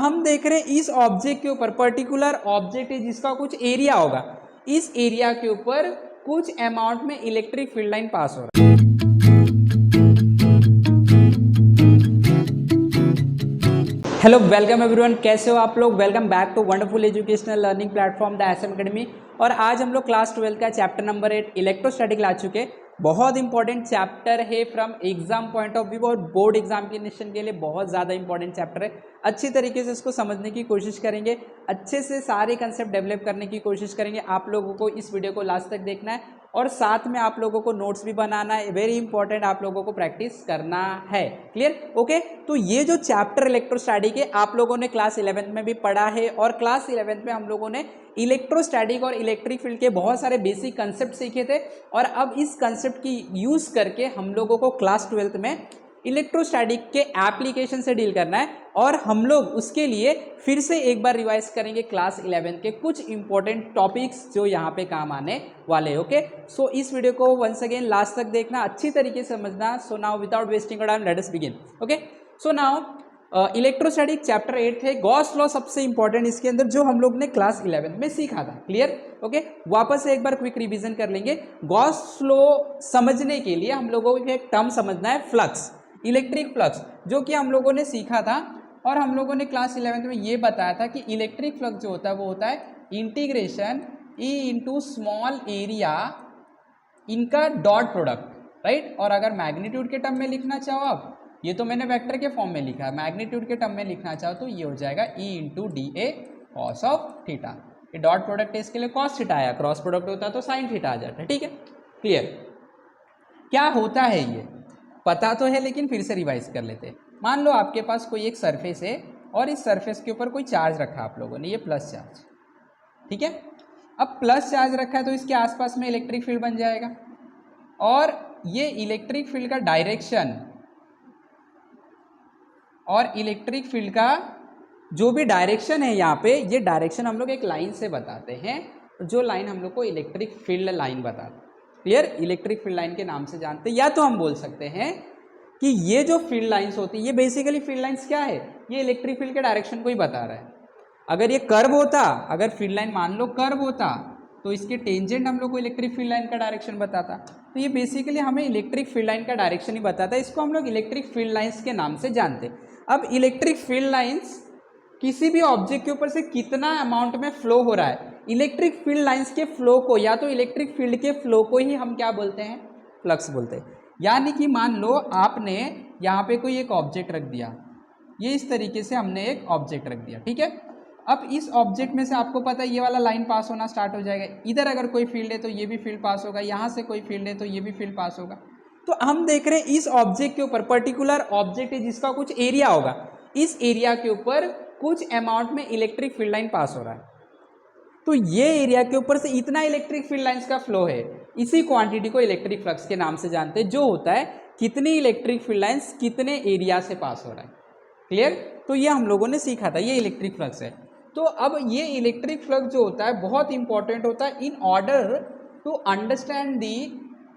हम देख रहे हैं इस ऑब्जेक्ट के ऊपर, पर्टिकुलर ऑब्जेक्ट है जिसका कुछ एरिया होगा, इस एरिया के ऊपर कुछ अमाउंट में इलेक्ट्रिक फील्ड लाइन पास हो रहा है। हेलो, वेलकम एवरीवन, कैसे हो आप लोग। Welcome back to wonderful educational learning platform the SM academy. और आज हम लोग क्लास 12 का चैप्टर नंबर 8 इलेक्ट्रोस्टैटिक ला चुके हैं। बहुत इंपॉर्टेंट चैप्टर है from exam point of view और बोर्ड एग्जामिनेशन के लिए बहुत ज़्यादा इंपॉर्टेंट चैप्टर है। अच्छी तरीके से इसको समझने की कोशिश करेंगे, अच्छे से सारे कंसेप्ट डेवलप करने की कोशिश करेंगे। आप लोगों को इस वीडियो को लास्ट तक देखना है और साथ में आप लोगों को नोट्स भी बनाना है। वेरी इंपॉर्टेंट, आप लोगों को प्रैक्टिस करना है। क्लियर? ओके। तो ये जो चैप्टर इलेक्ट्रोस्टैटिक है आप लोगों ने क्लास 11 में भी पढ़ा है और क्लास 11 में हम लोगों ने इलेक्ट्रोस्टैटिक और इलेक्ट्रिक फील्ड के बहुत सारे बेसिक कंसेप्ट सीखे थे और अब इस कंसेप्ट की यूज करके हम लोगों को क्लास 12 में इलेक्ट्रोस्टैटिक के एप्लीकेशन से डील करना है और हम लोग उसके लिए फिर से एक बार रिवाइज करेंगे क्लास 11 के कुछ इंपॉर्टेंट टॉपिक्स जो यहाँ पे काम आने वाले। ओके, सो इस वीडियो को वंस अगेन लास्ट तक देखना, अच्छी तरीके से समझना। So now without wasting time let us begin. Okay, so now electrostatic chapter 8 है। गॉस लॉ सबसे इंपॉर्टेंट इसके अंदर जो हम लोग ने क्लास 11 में सीखा था। क्लियर? ओके, वापस से एक बार क्विक रिवीजन कर लेंगे। गॉस लॉ समझने के लिए हम लोगों को एक टर्म समझना है, फ्लक्स, इलेक्ट्रिक फ्लक्स, जो कि हम लोगों ने सीखा था और हम लोगों ने क्लास 11 में ये बताया था कि इलेक्ट्रिक फ्लक्स जो होता है वो होता है integration E into small area इनका डॉट प्रोडक्ट, राइट। और अगर मैग्नीट्यूड के टर्म में लिखना चाहो आप, ये तो मैंने वेक्टर के फॉर्म में लिखा है, मैग्नीट्यूड के टर्म में लिखना चाहो तो ये हो जाएगा ई into D A cos of theta. ये डॉट प्रोडक्ट है, इसके लिए कॉस थीटा आया, क्रॉस प्रोडक्ट होता तो साइन थीटा आ जाता है। ठीक है, क्लियर? क्या होता है ये पता तो है लेकिन फिर से रिवाइज कर लेते हैं। मान लो आपके पास कोई एक सरफेस है और इस सरफेस के ऊपर कोई चार्ज रखा आप लोगों ने, ये प्लस चार्ज, ठीक है। अब प्लस चार्ज रखा है तो इसके आसपास में इलेक्ट्रिक फील्ड बन जाएगा और ये इलेक्ट्रिक फील्ड का डायरेक्शन और इलेक्ट्रिक फील्ड का जो भी डायरेक्शन है यहाँ पे, ये डायरेक्शन हम लोग एक लाइन से बताते हैं, जो लाइन हम लोग को इलेक्ट्रिक फील्ड लाइन बताते हैं। क्लियर? इलेक्ट्रिक फील्ड लाइन के नाम से जानते हैं। या तो हम बोल सकते हैं कि ये जो फील्ड लाइंस होती है, ये बेसिकली फील्ड लाइंस क्या है, ये इलेक्ट्रिक फील्ड के डायरेक्शन को ही बता रहा है। अगर ये कर्व होता, अगर फील्ड लाइन मान लो कर्व होता तो इसके टेंजेंट हम लोग को इलेक्ट्रिक फील्ड लाइन का डायरेक्शन बताता। तो ये बेसिकली हमें इलेक्ट्रिक फील्ड लाइन का डायरेक्शन ही बताता है, इसको हम लोग इलेक्ट्रिक फील्ड लाइंस के नाम से जानते हैं। अब इलेक्ट्रिक फील्ड लाइंस किसी भी ऑब्जेक्ट के ऊपर से कितना अमाउंट में फ्लो हो रहा है, इलेक्ट्रिक फील्ड लाइंस के फ्लो को या तो इलेक्ट्रिक फील्ड के फ्लो को ही हम क्या बोलते हैं, फ्लक्स बोलते हैं। यानी कि मान लो आपने यहाँ पे कोई एक ऑब्जेक्ट रख दिया, ये इस तरीके से हमने एक ऑब्जेक्ट रख दिया, ठीक है। अब इस ऑब्जेक्ट में से आपको पता है ये वाला लाइन पास होना स्टार्ट हो जाएगा, इधर अगर कोई फील्ड है तो ये भी फील्ड पास होगा, यहाँ से कोई फील्ड है तो ये भी फील्ड पास होगा। तो हम देख रहे हैं इस ऑब्जेक्ट के ऊपर, पर्टिकुलर ऑब्जेक्ट है जिसका कुछ एरिया होगा, इस एरिया के ऊपर कुछ अमाउंट में इलेक्ट्रिक फील्ड लाइन पास हो रहा है। तो ये एरिया के ऊपर से इतना इलेक्ट्रिक फील्ड लाइंस का फ्लो है, इसी क्वांटिटी को इलेक्ट्रिक फ्लक्स के नाम से जानते हैं, जो होता है कितनी इलेक्ट्रिक फील्ड लाइंस कितने एरिया से पास हो रहा है। क्लियर? तो ये हम लोगों ने सीखा था, ये इलेक्ट्रिक फ्लक्स है। तो अब ये इलेक्ट्रिक फ्लक्स जो होता है बहुत इंपॉर्टेंट होता है in order to understand the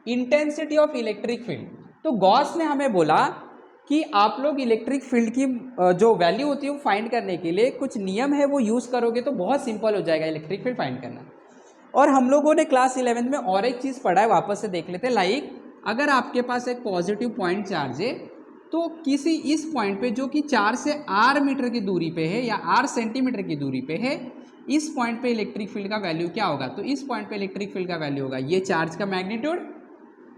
intensity of electric field. तो गॉस ने हमें बोला कि आप लोग इलेक्ट्रिक फील्ड की जो वैल्यू होती है वो फाइंड करने के लिए कुछ नियम है, वो यूज़ करोगे तो बहुत सिंपल हो जाएगा इलेक्ट्रिक फील्ड फाइंड करना। और हम लोगों ने क्लास 11 में और एक चीज़ पढ़ा है, वापस से देख लेते हैं। लाइक अगर आपके पास एक पॉजिटिव पॉइंट चार्ज है तो किसी इस पॉइंट पे जो कि 4 से r मीटर की दूरी पे है या r सेंटीमीटर की दूरी पे है, इस पॉइंट पे इलेक्ट्रिक फील्ड का वैल्यू क्या होगा, तो इस पॉइंट पे इलेक्ट्रिक फील्ड का वैल्यू होगा ये चार्ज का magnitude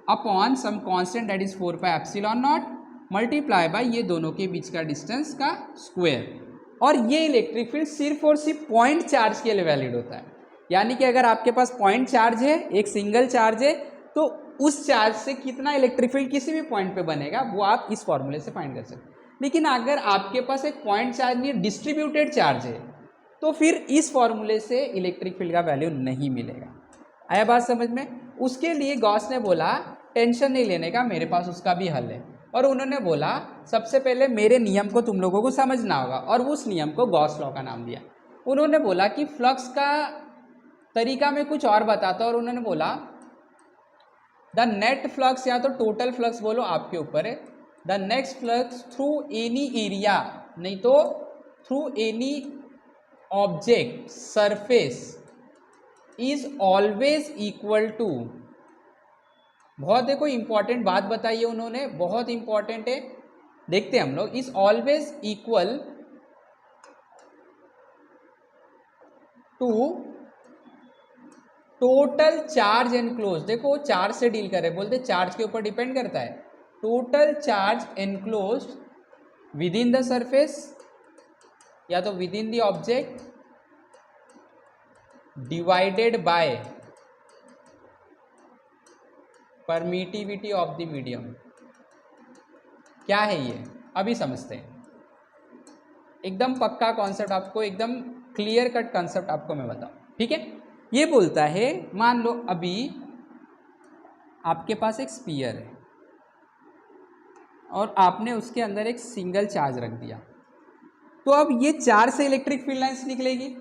upon some constant that is 4 pi epsilon naught multiply by ये दोनों के बीच का डिस्टेंस का स्क्वायर। और ये इलेक्ट्रिक फील्ड सिर्फ और सिर्फ पॉइंट चार्ज के लिए वैलिड होता है। यानी कि अगर आपके पास पॉइंट चार्ज है, एक सिंगल चार्ज है, तो उस चार्ज से कितना इलेक्ट्रिक फील्ड किसी भी पॉइंट पे बनेगा वो आप इस फॉर्मूले से फाइंड कर सकते हैं। लेकिन अगर आपके पास एक पॉइंट चार्ज नहीं, डिस्ट्रीब्यूटेड चार्ज है, तो फिर इस फॉर्मूले से इलेक्ट्रिक फील्ड का वैल्यू नहीं मिलेगा। आया बात समझ में? उसके लिए गॉस ने बोला टेंशन नहीं लेने का, मेरे पास उसका भी हल है। और उन्होंने बोला सबसे पहले मेरे नियम को तुम लोगों को समझना होगा, और उस नियम को गॉस लॉ का नाम दिया। उन्होंने बोला कि फ्लक्स का तरीका मैं कुछ और बताता, और उन्होंने बोला द नेट फ्लक्स या तो टोटल फ्लक्स बोलो, आपके ऊपर है, the next flux through any area, नहीं तो through any object surface is always equal to, बहुत देखो इंपॉर्टेंट बात बताई है उन्होंने, बहुत इंपॉर्टेंट है, देखते हैं हम लोग। Is always equal to total charge enclose. देखो चार्ज से डील कर रहे, बोलते चार्ज के ऊपर डिपेंड करता है। Total charge enclose within the surface या तो within the object divided by permittivity of the medium. क्या है ये, अभी समझते हैं। एकदम पक्का कॉन्सेप्ट आपको, एकदम क्लियर कट कॉन्सेप्ट आपको मैं बताऊं, ठीक है। ये बोलता है, मान लो अभी आपके पास एक स्फीयर है और आपने उसके अंदर एक सिंगल चार्ज रख दिया, तो अब ये चार्ज से इलेक्ट्रिक फील्ड लाइंस निकलेगी,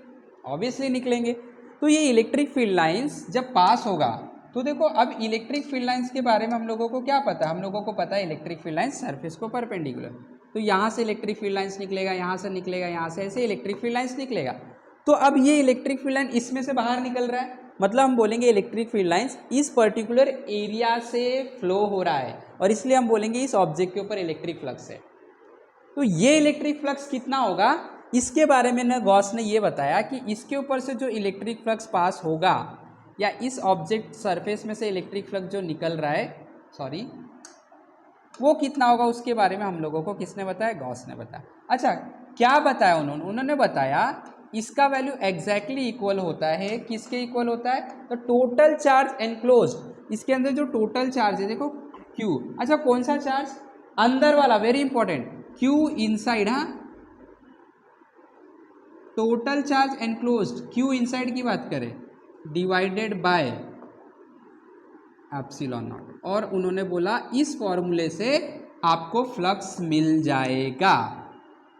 ऑब्वियसली निकलेंगे। तो ये इलेक्ट्रिक फील्ड लाइंस जब पास होगा, तो देखो अब इलेक्ट्रिक फील्ड लाइंस के बारे में हम लोगों को क्या पता है, हम लोगों को पता है इलेक्ट्रिक फील्ड लाइंस सरफेस को परपेंडिकुलर, तो यहाँ से इलेक्ट्रिक फील्ड लाइंस निकलेगा, यहाँ से निकलेगा, यहाँ से ऐसे इलेक्ट्रिक फील्ड लाइंस निकलेगा। तो अब ये इलेक्ट्रिक फील्ड लाइन इसमें से बाहर निकल रहा है, मतलब हम बोलेंगे इलेक्ट्रिक फील्ड लाइंस इस पर्टिकुलर एरिया से फ्लो हो रहा है, और इसलिए हम बोलेंगे इस ऑब्जेक्ट के ऊपर इलेक्ट्रिक फ्लक्स है। तो ये इलेक्ट्रिक फ्लक्स कितना होगा, इसके बारे में ना गॉस ने ये बताया कि इसके ऊपर से जो इलेक्ट्रिक फ्लक्स पास होगा, या इस ऑब्जेक्ट सरफेस में से इलेक्ट्रिक फ्लक्स जो निकल रहा है, सॉरी, वो कितना होगा, उसके बारे में हम लोगों को किसने बताया, गॉस ने बताया। अच्छा, क्या बताया उन्होंने बताया इसका वैल्यू एग्जैक्टली इक्वल होता है, किसके इक्वल होता है, तो टोटल चार्ज एनक्लोज्ड, इसके अंदर जो टोटल चार्ज है देखो Q। अच्छा, कौन सा चार्ज, अंदर वाला, वेरी इंपॉर्टेंट, Q इनसाइड, हाँ, total charge enclosed Q inside की बात करें, डिवाइडेड बाय एप्सिलॉन नॉट, और उन्होंने बोला इस फॉर्मूले से आपको फ्लक्स मिल जाएगा।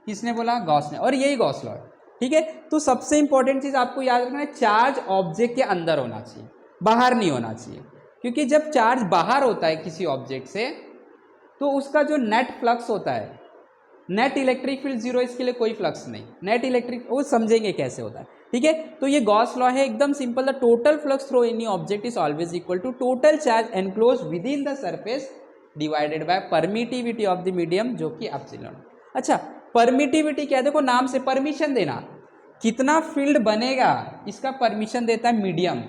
किसने बोला, गॉस ने, और यही गॉस लॉ है, ठीक है। तो सबसे इंपॉर्टेंट चीज आपको याद रखना है, चार्ज ऑब्जेक्ट के अंदर होना चाहिए, बाहर नहीं होना चाहिए, क्योंकि जब चार्ज बाहर होता है किसी ऑब्जेक्ट से, तो उसका जो नेट फ्लक्स होता है, नेट इलेक्ट्रिक फील्ड जीरो, इसके लिए कोई फ्लक्स नहीं, नेट इलेक्ट्रिक, वो समझेंगे कैसे होता है, ठीक है। तो ये गॉस लॉ है, एकदम simple, the total flux through any object is always equal to total charge enclose within the surface divided by permittivity of the medium, जो कि एप्सिलॉन। अच्छा, परमिटिविटी क्या है, देखो नाम से, परमिशन देना, कितना फील्ड बनेगा इसका परमिशन देता है मीडियम।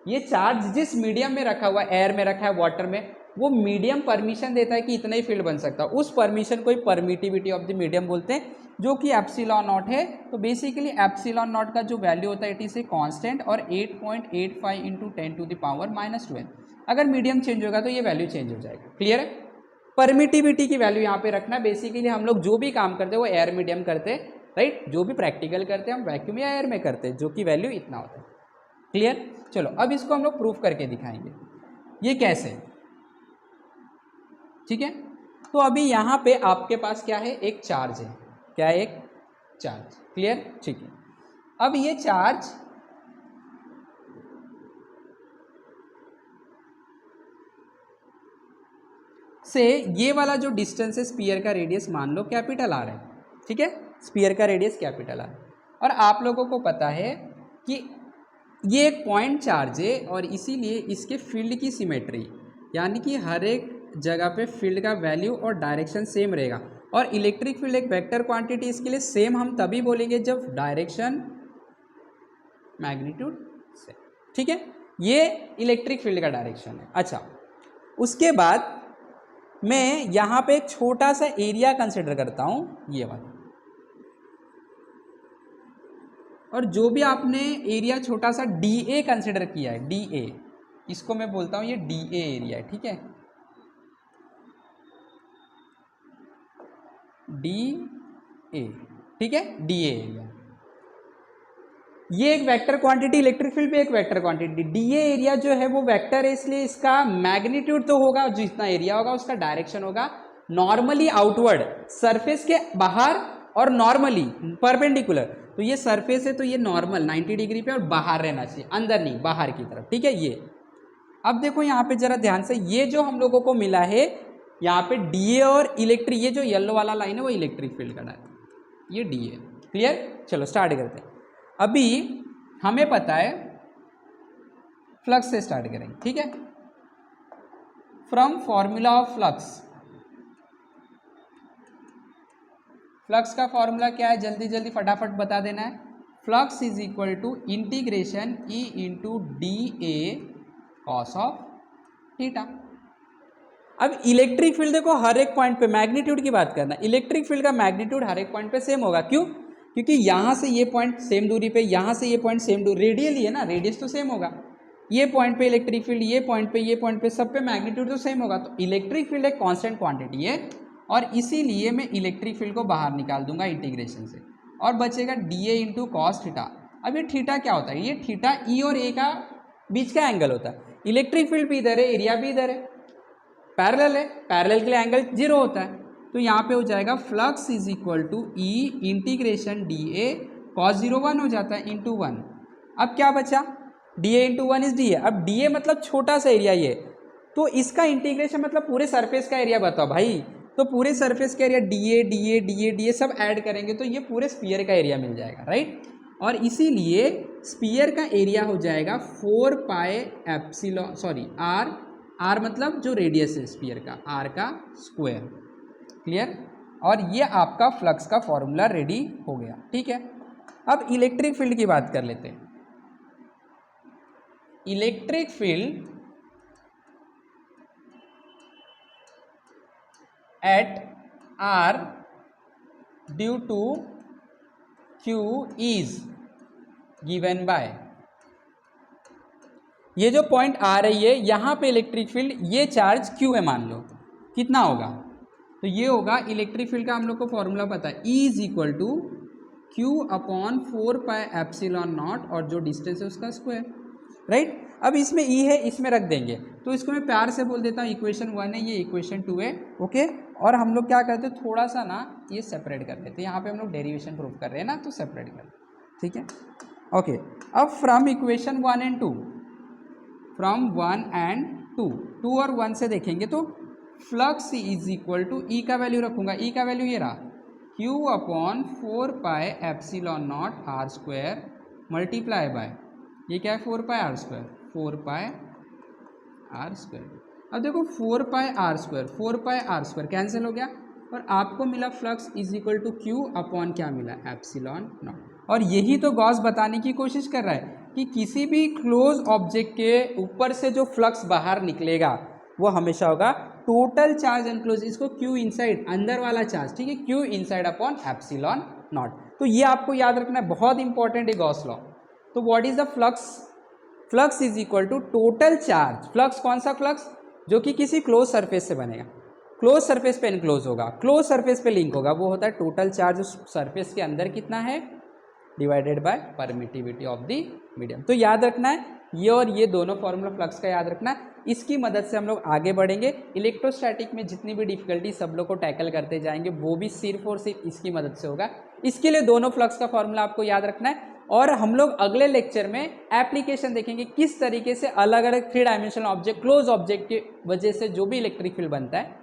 ये चार्ज जिस मीडियम में रखा हुआ है, एयर में रखा है, वाटर में, वो मीडियम परमिशन देता है कि इतना ही फील्ड बन सकता है, उस परमिशन को ही परमिटिविटी ऑफ द मीडियम बोलते हैं, जो कि एप्सिलॉन नॉट है। तो बेसिकली एप्सिलॉन नॉट का जो वैल्यू होता है इट इज ए कांस्टेंट, और 8.85 इंटू 10⁻²। अगर मीडियम चेंज होगा तो ये वैल्यू चेंज हो जाएगा, क्लियर है। परमिटिविटी की वैल्यू यहाँ पे रखना, बेसिकली हम लोग जो भी काम करते हैं वो एयर मीडियम करते हैं, राइट, जो भी प्रैक्टिकल करते हैं हम वैक्यूम या एयर में करते हैं, जो कि वैल्यू इतना होता है, क्लियर। चलो अब इसको हम लोग प्रूफ करके दिखाएंगे, ये कैसे, ठीक है। तो अभी यहाँ पे आपके पास क्या है, एक चार्ज है, क्या है, एक चार्ज, क्लियर, ठीक है। अब ये चार्ज से ये वाला जो डिस्टेंस है, स्फीयर का रेडियस मान लो कैपिटल आर है, ठीक है, स्फीयर का रेडियस कैपिटल आर, और आप लोगों को पता है कि ये एक पॉइंट चार्ज है, और इसीलिए इसके फील्ड की सिमेट्री, यानी कि हर एक जगह पे फील्ड का वैल्यू और डायरेक्शन सेम रहेगा, और इलेक्ट्रिक फील्ड एक वेक्टर क्वांटिटी, इसके लिए सेम हम तभी बोलेंगे जब डायरेक्शन मैग्नीट्यूड से, ठीक है। ये इलेक्ट्रिक फील्ड का डायरेक्शन है। अच्छा, उसके बाद मैं यहाँ पे एक छोटा सा एरिया कंसिडर करता हूँ, ये वाला, और जो भी आपने एरिया छोटा सा DA कंसिडर किया है, DA, इसको मैं बोलता हूँ ये DA एरिया है, ठीक है, DA, ठीक है, DA एरिया, ये एक वेक्टर क्वांटिटी, इलेक्ट्रिक फील्ड पे एक वेक्टर क्वांटिटी, DA एरिया जो है वो वेक्टर है, इसलिए इसका मैग्नीट्यूड तो होगा, जितना एरिया होगा उसका डायरेक्शन होगा नॉर्मली आउटवर्ड, सरफेस के बाहर, और नॉर्मली परपेंडिकुलर, तो ये सरफेस है तो ये नॉर्मल 90 डिग्री पे, और बाहर रहना चाहिए, अंदर नहीं, बाहर की तरफ, ठीक है। ये अब देखो यहाँ पे जरा ध्यान से, ये जो हम लोगों को मिला है यहाँ पे DA और इलेक्ट्रिक, ये जो येलो वाला लाइन है वो इलेक्ट्रिक फील्ड का है, ये DA, क्लियर? चलो स्टार्ट करते हैं। अभी हमें पता है फ्लक्स से स्टार्ट करेंगे, ठीक है। From formula of flux, flux का फॉर्मूला क्या है, जल्दी जल्दी फटाफट बता देना है। Flux is equal to integration E into D A cos of theta. अब इलेक्ट्रिक फील्ड देखो हर एक पॉइंट पे मैग्नीट्यूड की बात करना, इलेक्ट्रिक फील्ड का मैग्नीट्यूड हर एक पॉइंट पे सेम होगा। क्यों? क्योंकि यहाँ से ये पॉइंट सेम दूरी पे, यहाँ से ये पॉइंट सेम दूरी, रेडियली है ना, रेडियस तो सेम होगा। ये पॉइंट पे इलेक्ट्रिक फील्ड, ये पॉइंट पे, ये पॉइंट पे, सब पे मैग्नीट्यूड तो सेम होगा। तो इलेक्ट्रिक फील्ड एक कांस्टेंट क्वांटिटी है और इसीलिए मैं इलेक्ट्रिक फील्ड को बाहर निकाल दूंगा इंटीग्रेशन से, और बचेगा D A into cos theta. अब ये थीटा क्या होता है? ये थीटा ई और ए का बीच का एंगल होता है। इलेक्ट्रिक फील्ड भी इधर है, एरिया भी इधर है, पैरेलल है, पैरेलल के लिए एंगल 0 होता है। तो यहाँ पे हो जाएगा flux is equal to E integration D A cos 0 1 हो जाता है इंटू 1। अब क्या बचा? D A into 1 is D A. अब डी ए मतलब छोटा सा एरिया ये, तो इसका इंटीग्रेशन मतलब पूरे सरफेस का एरिया बताओ भाई। तो पूरे सरफेस का area D A D A D A D A सब ऐड करेंगे तो ये पूरे स्फीयर का एरिया मिल जाएगा, राइट। और इसीलिए स्फीयर का एरिया हो जाएगा 4 pi epsilon, sorry R, R मतलब जो रेडियस है स्फीयर का, आर का स्क्वायर। क्लियर? और ये आपका फ्लक्स का फॉर्मूला रेडी हो गया, ठीक है। अब इलेक्ट्रिक फील्ड की बात कर लेते हैं। Electric field at R due to Q is given by, ये जो पॉइंट आ रही है यहाँ पे इलेक्ट्रिक फील्ड, ये चार्ज क्यू है मान लो, कितना होगा? तो ये होगा इलेक्ट्रिक फील्ड का हम लोग को फॉर्मूला पता है, E is equal to Q upon 4 pi epsilon naught और जो डिस्टेंस है उसका स्क्वायर, राइट। अब इसमें E है, इसमें रख देंगे, तो इसको मैं प्यार से बोल देता हूँ इक्वेशन 1 है, ये इक्वेशन 2 है, ओके। और हम लोग क्या करते हैं, थोड़ा सा ना ये सेपरेट कर लेते हैं, यहाँ पे हम लोग डेरिवेशन प्रूव कर रहे हैं ना, तो सेपरेट कर, ठीक है, ओके। अब from equation 1 and 2, from 1 and 2 और 1 से देखेंगे तो flux is equal to E का वैल्यू रखूंगा, ई का वैल्यू ये रहा, Q upon 4 pi epsilon nought R square multiply by, ये क्या है 4 pi R square, 4 pi R square. अब देखो 4 pi R square, 4 pi R square cancel हो गया और आपको मिला flux is equal to Q upon क्या मिला, एप्सिलॉन नॉट। और यही तो गॉस बताने की कोशिश कर रहा है कि किसी भी क्लोज ऑब्जेक्ट के ऊपर से जो फ्लक्स बाहर निकलेगा वो हमेशा होगा टोटल चार्ज एनक्लोज, इसको क्यू इनसाइड, अंदर वाला चार्ज, ठीक है, Q inside upon epsilon naught. तो ये आपको याद रखना है, बहुत इंपॉर्टेंट है गॉस लॉ। तो what is the flux? Flux is equal to total charge. Flux कौन सा फ्लक्स? जो कि किसी क्लोज सरफेस से बनेगा, क्लोज सरफेस पे इनक्लोज होगा, क्लोज सरफेस पे लिंक होगा, वो होता है टोटल चार्ज उस सरफेस के अंदर कितना है divided by permittivity of the medium. तो याद रखना है ये और ये दोनों फॉर्मूला फ्लक्स का याद रखना है, इसकी मदद से हम लोग आगे बढ़ेंगे। इलेक्ट्रोस्टैटिक में जितनी भी डिफिकल्टी सब लोग को टैकल करते जाएंगे वो भी सिर्फ और सिर्फ इसकी मदद से होगा। इसके लिए दोनों फ्लक्स का फॉर्मूला आपको याद रखना है। और हम लोग अगले लेक्चर में एप्लीकेशन देखेंगे किस तरीके से अलग अलग 3 डायमेंशनल ऑब्जेक्ट, क्लोज ऑब्जेक्ट की वजह से जो भी इलेक्ट्रिक फील्ड बनता है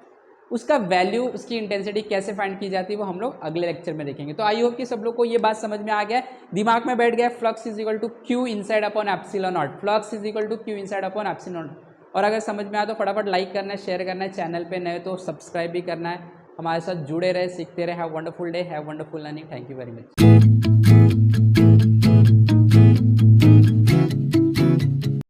उसका वैल्यू, उसकी इंटेंसिटी कैसे फाइंड की जाती है वो हम लोग अगले लेक्चर में देखेंगे। तो आई होप कि सब लोग को ये बात समझ में आ गया, दिमाग में बैठ गया, flux is equal to Q inside upon epsilon naught, flux is equal to Q inside upon epsilon naught. और अगर समझ में आया तो फटाफट लाइक करना है, शेयर करना है, चैनल पे नए तो सब्सक्राइब भी करना है, हमारे साथ जुड़े रहे, सीखते रहे। Have wonderful day, have wonderful learning, thank you very much.